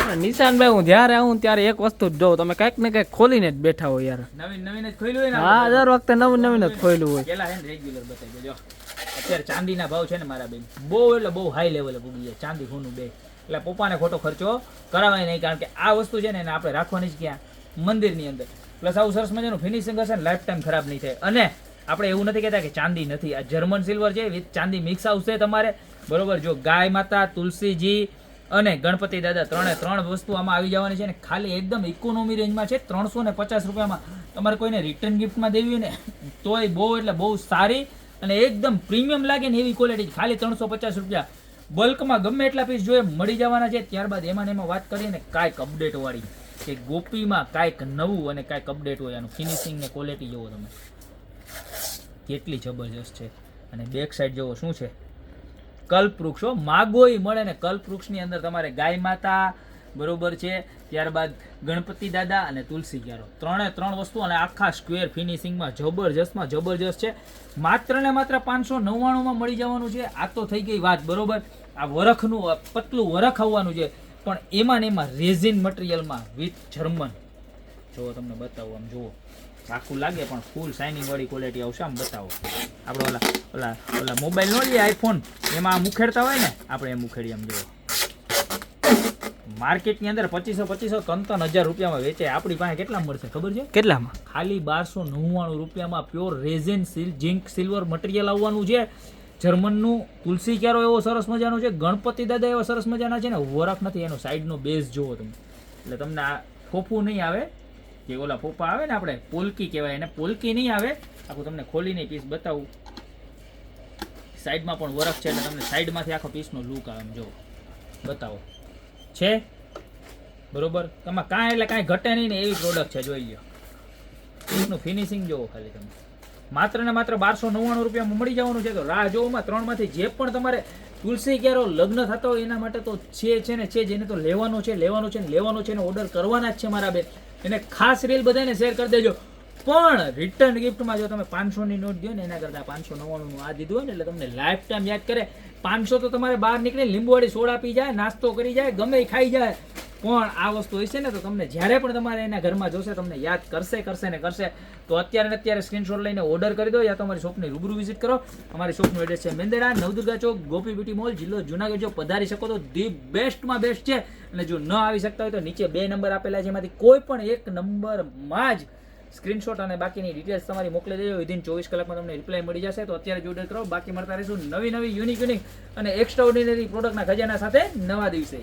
નિશાનભાઈ હું જ્યારે આવું ત્યારે એક વસ્તુ જ જોઉં, તમે કઈક ને કઈક ખોલીને જ બેઠા હોય યાર. નવીન જ ખોલ્યું હોય ને. હા, દર વખતે નવીન જ ખોલ્યું હોય. પેલા હે ને રેગ્યુલર બતાવી દેજો. અત્યારે ચાંદીના ભાવ છે ને મારા બેન, બહુ એટલે બહુ હાઈ લેવલે પૂગી જાય ચાંદી સોનું બે. એટલે પપ્પાને ખોટો ખર્ચો કરાવાય નહીં, કારણ કે આ વસ્તુ છે ને એને આપણે રાખવાની જ ક્યાં, મંદિરની અંદર. પ્લસ આવું સરસ મજાનું ફિનિશિંગ હશે ને લાઈફ ટાઈમ ખરાબ નહીં થાય. અને આપણે એવું નથી કહેતા કે ચાંદી નથી, આ જર્મન સિલ્વર છે વિથ ચાંદી મિક્સ આવશે તમારે, બરોબર. જો ગાય માતા, તુલસીજી અને ગણપતિ દાદા ત્રણ વસ્તુ આમાં આવી જવાની છે ને ખાલી એકદમ ઇકોનોમી રેન્જમાં છે. 350 રૂપિયામાં તમારે કોઈને રિટર્ન ગિફ્ટમાં દેવી હોય ને તોય બહુ એટલે બહુ સારી અને એકદમ પ્રીમિયમ લાગે ને એવી ક્વોલિટી. ખાલી 350 રૂપિયા બલ્કમાં ગમે એટલા પીસ જોઈએ મળી જવાના છે. ત્યારબાદ એમાં વાત કરીએ ને કાંઈક અપડેટ વાળી, કે ગોપીમાં કાંઈક નવું અને કાંઈક અપડેટ હોય. આનું ફિનિશિંગ ને ક્વોલિટી જુઓ તમે કેટલી જબરજસ્ત છે. અને બેક સાઈડ જુઓ શું છે, કલ્પવૃક્ષો માગોઈ મળે ને કલ્પવૃક્ષની અંદર તમારે ગાય માતા, બરોબર છે, ત્યારબાદ ગણપતિ દાદા અને તુલસી ક્યારો, ત્રણ વસ્તુ અને આખા સ્ક્વેર ફિનિશિંગમાં જબરજસ્ત છે. માત્ર ને માત્ર 599માં મળી જવાનું છે. આ તો થઈ ગઈ વાત, બરોબર. આ વરખનું પતલું વરખ આવવાનું છે, પણ એમાં ને એમાં રેઝિન મટીરિયલમાં વિથ જર્મન. જો તમને બતાવું, આમ જુઓ આખું લાગે પણ ફૂલ શાઇનિંગ વાળી ક્વોલિટી આવશે. આમ બતાવો, આપણે ઓલા મોબાઈલ નો લઈએ આઈફોન, એમાં આમ ઉખેડતા હોય ને, આપણે એમ ઉખેડીએ. આમ જુઓ માર્કેટની અંદર 2500-2300 રૂપિયામાં વેચે, આપણી પાસે કેટલા મળશે ખબર છે? કેટલામાં? ખાલી 1299 રૂપિયામાં pure resin zinc silver material આવવાનું છે. જર્મનનું તુલસી ક્યારો એવો સરસ મજાનો છે, ગણપતિ દાદા એવા સરસ મજાના છે ને વરખ નથી. એનો સાઈડનો બેઝ જુઓ તમે, એટલે તમને આ ફોફું નહીં આવે કે ઓલા ફોફા આવે ને આપણે પોલકી કહેવાય, એને પોલકી નહીં આવે. આખું તમને ખોલીને પીસ બતાવું, સાઈડમાં પણ વરખ છે એટલે તમને સાઈડમાંથી આખો પીસનો લુક આવે. એમ જુઓ, બતાવો છે, બરોબર. તમારે કાંઈ એટલે કાંઈ ઘટે નહીં ને એવી પ્રોડક્ટ છે. જોઈ લો પીસનું ફિનિશિંગ જુઓ ખાલી તમે. માત્ર ને માત્ર 1299 રૂપિયામાં મળી જવાનું છે. તો રાહ જોવામાં ત્રણમાંથી જે પણ તમારે તુલસી ક્યારો લગ્ન થતા હોય એના માટે તો છે ને છે, જેને તો લેવાનો છે ને ઓર્ડર કરવાના જ છે મારા બેન. એને ખાસ રીલ બધાને શેર કરી દેજો. પણ રિટર્ન ગિફ્ટમાં જો તમે 500ની નોટ દો ને એના કરતાં 599નું આ દીધું હોય ને એટલે તમને લાઈફ ટાઈમ યાદ કરે. 500 તો તમારે બહાર નીકળી લીંબુવાળી સોડા પી જાય, નાસ્તો કરી જાય, ગમે ખાઈ જાય, પણ આ વસ્તુ હશે ને તો તમને જ્યારે પણ તમારે એના ઘરમાં જોશે તમને યાદ કરશે. તો અત્યારે સ્ક્રીનશોટ લઈને ઓર્ડર કરી દો, યા તો અમારી શોપની રૂબરૂ વિઝિટ કરો. અમારી શોપનું એડ્રેસ છે મેંદડા, નવદુર્ગા ચોક, ગોપી બ્યુટી મોલ, જિલ્લો જુનાગઢ. જો પધારી શકો તો ધી બેસ્ટમાં બેસ્ટ છે. અને જો ન આવી શકતા હોય તો નીચે 2 નંબર આપેલા છે, એમાંથી કોઈ પણ એક નંબરમાં જ સ્ક્રીનશોટ અને બાકીની ડિટેલ્સ તમારી મોકલી દેજો. વિધિન 24 કલાકમાં તમને રિપ્લાય મળી જશે. તો અત્યારે જ ઓર્ડર કરો. બાકી મળતા રહીશું નવી યુનિક અને એક્સ્ટ્રા ઓર્ડિનરી પ્રોડક્ટના ખજાના સાથે નવા દિવસે.